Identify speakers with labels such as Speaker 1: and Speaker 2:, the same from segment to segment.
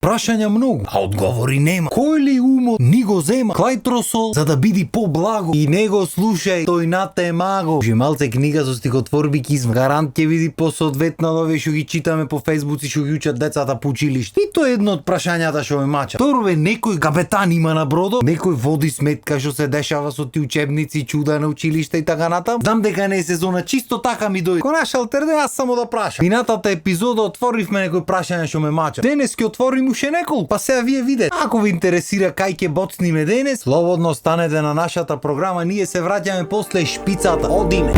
Speaker 1: Прашања многу, а одговори нема. Кој ли умот ни го зема клајтросол за да биди поблаго и не го слушај, тој нате е маго. Малце книга со стихотворби кизм. Гарант ќе види посоодветно овие што ги читаме по фејсбуци што ги учат децата по училиште. И тоа е едно од прашањата што ме мача. Второ е некој капетан има на бродот, некој води сметка што се дешава со ти учебници, чуда на училиште и така натам. Знам дека не е сезона, чисто така ми дојде. Кој наш алтерде, аз само да прашам. Минатата епизода отворивме некој прашања што ме мача. Денес ќе отворим уште неколку, па сега вие видете. Ако ви интересира кај ќе боцниме денес, слободно останете на нашата програма, ние се враќаме после шпицата. Одиме.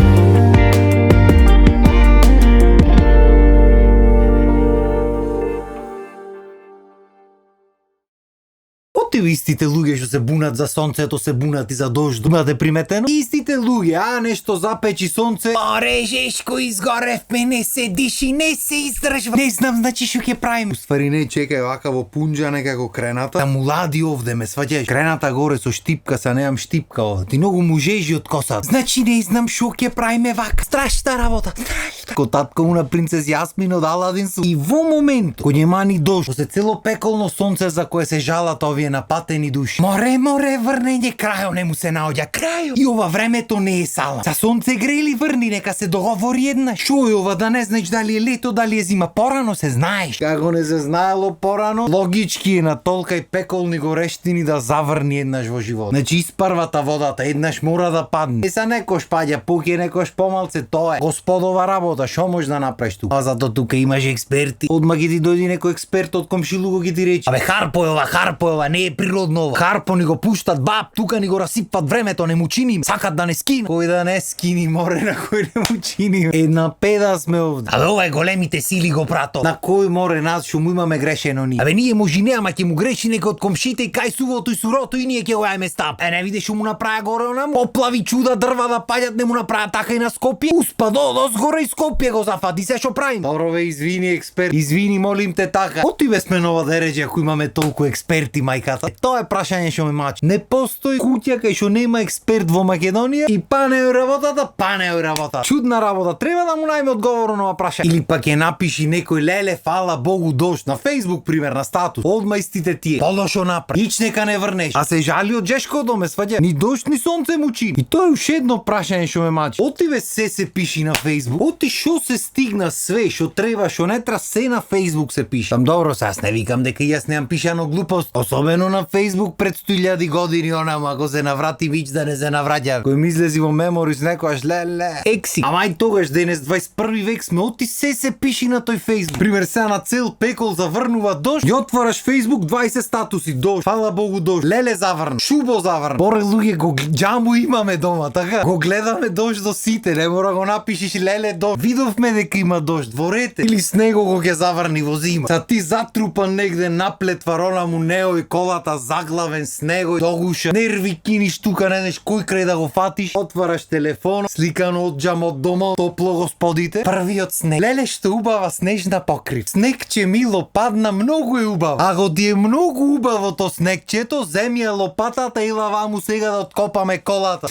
Speaker 1: Истите луѓе што се бунат за сонцето, се бунат и за дожд. Имате приметено? Истите луѓе, нешто запечи сонце. Оре, Жешко, изгоревме, не се диши, не се издржва. Не знам, значи што ќе правиме. Уствари не, чекај, вака во пунџа некако крената. Та мулади овде ме сваќаш. Крената горе со штипка, са немам штипка овде. Ти многу му жежи од косата. Значи не знам што ќе правиме вака. Страшна работа. Ко татко му на принцез Јасмин од Аладин су. И во момент кој ќе мани дожд, се цело пеколно сонце за кое се жалат овие напатени души. Море, врнење, крајо не му се наоѓа, крајо. И ова времето не е сала. За сонце грели врни, нека се договори една. Шо е ова, да не знаеш дали е лето, дали е зима, порано се знаеш. Како не се знаело порано, логички е на толкај пеколни горештини да заврни еднаш во живот. Значи испарвата водата, еднаш мора да падне. Са некош паѓа пуќе, некош помалце, тоа е господова работа, шо може да направиш тука? А зато тука имаш експерти. Одма ги ти дојди некој експерт од комшилуго ги ти речи. Абе харпо е ова, не е природно ова. Харпо ни го пуштат баб, тука ни го расипват времето, не му чиним, сакат да не скини. Кој да не скини, море, на кој не му чиним. Една педа сме овде. Абе ова е големите сили го прато. На кој море нас што му имаме грешено ние? Абе ние може не, ама ќе му греши некој од комшите и кај сувото и сурото и ние ќе го јајме стап. Не видиш што му направи горе онам? Поплави чуда, дрва да паѓат, не му направи така и на Скопје. Успа дозгоре и Скопје го зафати, се што правим? Добро бе, извини експерт. Извини, молим те така. Оти бе сме нова дереđа ако имаме толку експерти, мајката. Тоа е прашање што ме мачи. Не постои куќа кај што нема експерт во Македонија и панео работата. Чудна работа. Треба да му најме одговор на ова прашање. Или пак ќе напиши некој леле, фала Богу дожд на Facebook пример на статус. Одма истите тие. Полошо направи. Ич нека не врнеш. А се жали од Жешко до ме сваѓа. Ни дожд ни сонце му чини. И тоа е уште едно прашање што ме мачи. Оти бе се пиши на Facebook. Оти што се стигна све, што треба, што не треба, се на Facebook се пише. Там добро, се аз не викам дека јас немам пишано глупост. Особено на Facebook пред 100.000 години онам, ако се наврати вич да не се навраќа. Кој ми излези во меморис некојаш леле. Екси. Ама ај тогаш денес 21 век сме, оти се пиши на тој Facebook. Пример сега на цел пекол заврнува дожд, и отвораш Facebook 20 статуси дожд. Фала Богу дожд. Леле заврн. Шубо заврн. Боре луѓе го џаму имаме дома, така. Го гледаме дожд до сите, не мора го напишеш леле дожд. Видовме дека има дожд во рете. Или снего го ќе заврни во зима. Са ти затрупан негде наплетвар она му неој колата заглавен снего, догуша, нерви киниш тука, не знаеш кој крај да го фатиш. Отвараш телефон, сликано од џам од дома, топло господите. Првиот снег. Леле што убава снежна покрив. Снегче мило падна, многу е убаво. Ако ти е многу убаво то снегчето, земи ја лопатата и лаваму сега да откопаме колата.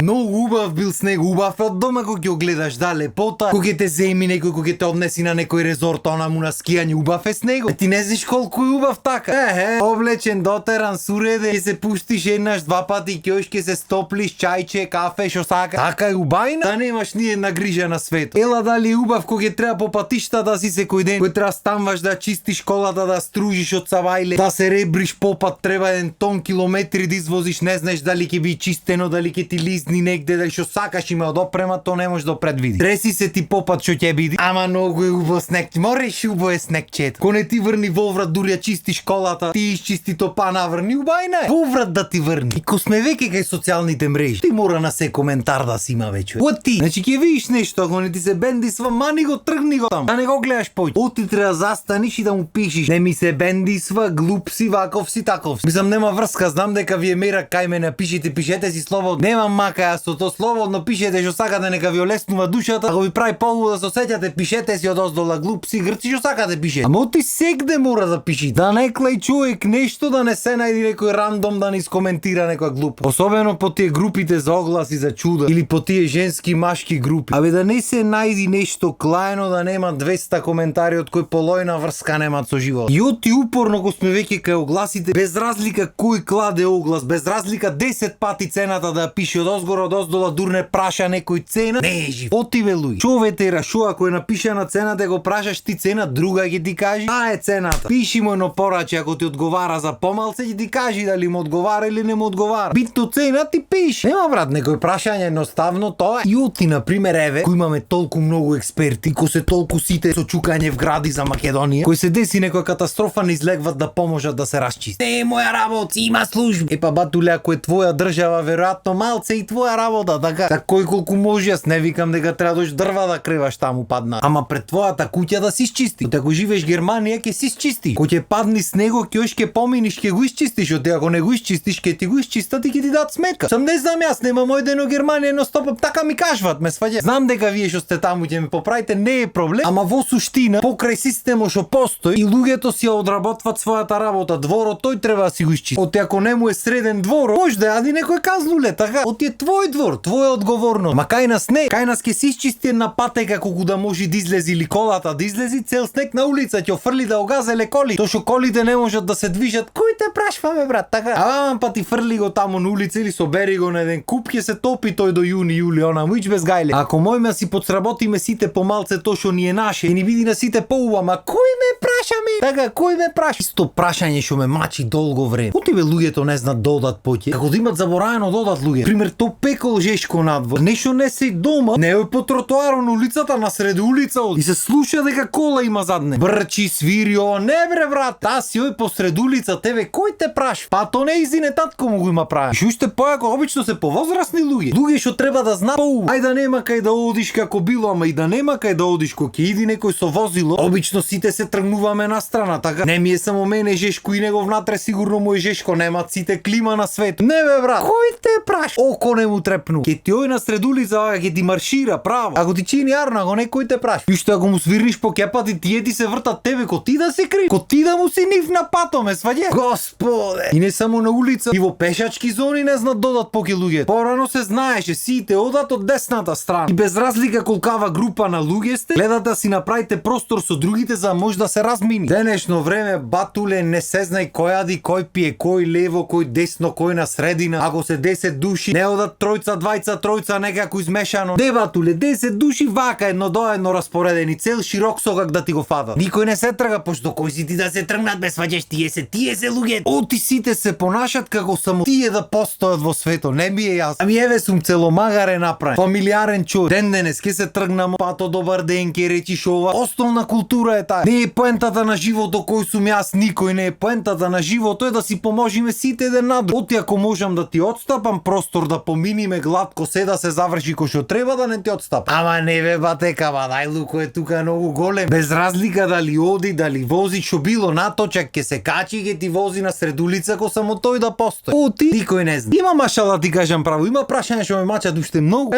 Speaker 1: Многу убав бил снег, убав од дома кога ќе го гледаш, да, лепота. Кога ќе те земи некој, кога ќе те однеси на некој резорт, онаму на скијање, убав е снего. Ти не знаеш колку е убав така. Облечен, дотеран, суреде, ќе се пуштиш еднаш, два пати ќош, ќе се стоплиш, чајче, кафе, шо сака. Така е убајна, да немаш ни една грижа на свет. Ела дали е убав кога ќе треба по патишта да си секој ден, кој треба станваш да чистиш колата, да стружиш од савајле, да се ребриш по пат, треба 1 тон километри да извозиш, не знаеш дали ќе би чистено, дали ќе ти лизни негде, дали што сакаш има од опрема, то не можеш да предвидиш. Треси се ти попат што ќе биде. Ама многу е убав снег. Мореш убаво е снегчето. Ко не ти врни воврат, дури ја чистиш колата, ти изчисти то па наврни, убајна е. Воврат да ти врни. И ко сме веќе кај социјалните мрежи, ти мора на се коментар да си има веќе. Оти, значи ќе видиш нешто, ако не ти се бендисва, мани го, тргни го там. Да не го гледаш пој. Оти треба застаниш и да му пишиш. Не ми се бендисва, глуп си, ваков си, таков си. Мислам нема врска, знам дека ви е мера кај ме напишете, пишете си слободно. Немам мака јас со то слободно, пишете што сакате, нека ви олеснува душата. Ако ви прави полу да се осеќате, пишете си одоздола, глуп си, грци што сакате пишете. Ама оти сегде мора да пиши. Да не клај човек нешто да не се најди некој рандом да ни скоментира некоја глупа. Особено по тие групите за огласи за чуда или по тие женски машки групи. Абе да не се најди нешто клајно да нема 200 коментари од кој полојна врска немат со живот. И оти упорно го сме веќе кај огласите, без разлика кој кладе оглас, без разлика 10 пати цената да ја пише од озгора до оздола, дурне праша некој цена, не е жив. Оти бе луѓе. Шо ветера, шо ако е напишана цената го прашаш ти цена, друга ќе ти кажи, а е цената. Пиши му едно пораче ако ти одговара за помалце, ќе ти кажи дали му одговара или не му одговара. Битно цена ти пише. Нема брат, некој прашање едноставно тоа е. И оти на пример еве, кој имаме толку многу експерти, кој се толку сите со чукање в гради за Македонија, кој се деси некоја катастрофа не излегват да поможат да се расчисти. Не е моја работа, има служби. Епа батуле, ако е твоја држава, веројатно малце и твоја работа, така. Така кој колку може, јас не викам дека треба дош дрва да креваш таму падна. Ама пред твојата куќа да си изчисти. Ако живееш Германија, ќе си изчисти. Кој ќе падни снего, ќе ош ќе поминиш, ќе го изчистиш, оти ако не го изчистиш, ќе ти го изчистат и ќе ти дадат сметка. Сам не знам јас, нема мој ден во Германија, но стопам така ми кажват, ме сваѓа. Знам дека вие што сте таму ќе ме поправите, не е проблем, ама во суштина, покрај системот што постои и луѓето си ја одработваат својата работа, дворот тој треба да си го изчисти. Оти ако не му е среден двор, може да јади некој казнуле, така. Оти е твој двор, твоја одговорност. Ма кај нас не, кај нас ќе се изчисти една патека колку да може да излези или колата да излези, цел снег на улица ќе фрли да огазеле коли. Тоа што колите не можат да се движат, кој те прашваме брат, така? Ама па ти фрли го таму на улица или собери го на еден куп, ќе се топи тој до јуни, јули, она муич без гајле. Ако мојме си подсработиме сите помалце тоа што ни е наше, и ни биди на сите поуба, ма кој ме прашаме? Така, кој ме праша? Исто прашање што ме мачи долго време. Оти бе луѓето не знаат да одат поќе. Како да имат заборавено да одат луѓе. Пример, то пекол жешко надвор. Нешто не се дома, не е по тротоарот на улицата, на сред улица и се слуша дека кола има задне. Брчи, свири, ова не бре брат. Та си ој посред улица, тебе кој те праш? Па то не изине татко му го има право. И уште појако обично се повозрасни луѓе. Луѓе што треба да знаат поу. Ај да нема кај да одиш како било, ама и да нема кај да одиш кога ќе иди некој со возило. Обично сите се тргнуваме на страна, така. Не ми е само мене жешко и него внатре сигурно му е жешко, немаат сите клима на свет. Не бе брат. Кој те праш? Око не му трепну. Ке ти ој на сред улица, ќе ти маршира право. Ако ти чини арна, го некој те праш. И што ако му свирниш по кепати, тие ти се вртат тебе, ко ти да се кри, ко ти да му си нив на патоме, сваѓа. Господе. И не само на улица, и во пешачки зони не знаат додат поќе луѓе. Порано се знаеше, сите одат од десната страна. И без разлика колкава група на луѓе сте, гледате да си направите простор со другите за може да се размини. Денешно време батуле не се знај кој ади, кој пие, кој лево, кој десно, кој на средина. Ако се 10 души, не одат тројца, двајца, тројца некако измешано. Не батуле, 10 души вака едно до едно распоредени, цел широк согак да ти го фатат. Никој не се трга, пошто кој си ти да се тргнат без сваѓаш, тие се луѓе. Оти сите се понашат како само тие да постојат во светот, не ми е јасно. Ами еве сум целомагаре направен, фамилиарен човек. Ден денес ке се тргнам, пато добар ден, ке речиш ова. Основна култура е таа. Не е поентата на животот кој сум јас, никој не е поентата на животот е да си поможиме сите еден на друг. Оти ако можам да ти отстапам простор да поминиме гладко се да се заврши кој што треба да не ти отстапам. Ама не бе батека, ба дај луко е тука многу голем. Без разлика дали оди, дали вози, што било наточак ке се качи, ке ти вози на сред улица ко само тој да постои. Оти никој не зна. Има маша да ти кажам право, има прашања што ме мачат уште многу.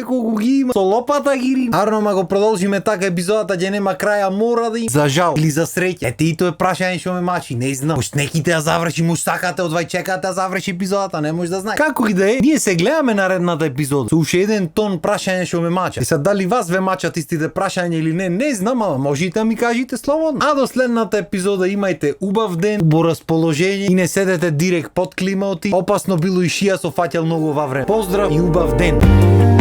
Speaker 1: Колку ги има. Со лопата ги рим. Арно ма го продолжиме така епизодата ќе нема краја, мора да има. За жал или за среќа. Ете и тоа е прашање што ме мачи, не знам. Мош неките да заврши, мош сакате одвај чекате да заврши епизодата, не може да знаеш. Како и да е, ние се гледаме наредната епизода. Со уште еден тон прашање што ме мача. И sad дали вас ве мачат истите прашања или не знам, ама можете да ми кажете слободно. А до следната епизода имајте убав ден, убаво расположение и не седете директ под климаоти. Опасно било и шија со фаќал многу ова време. Поздрав и убав ден.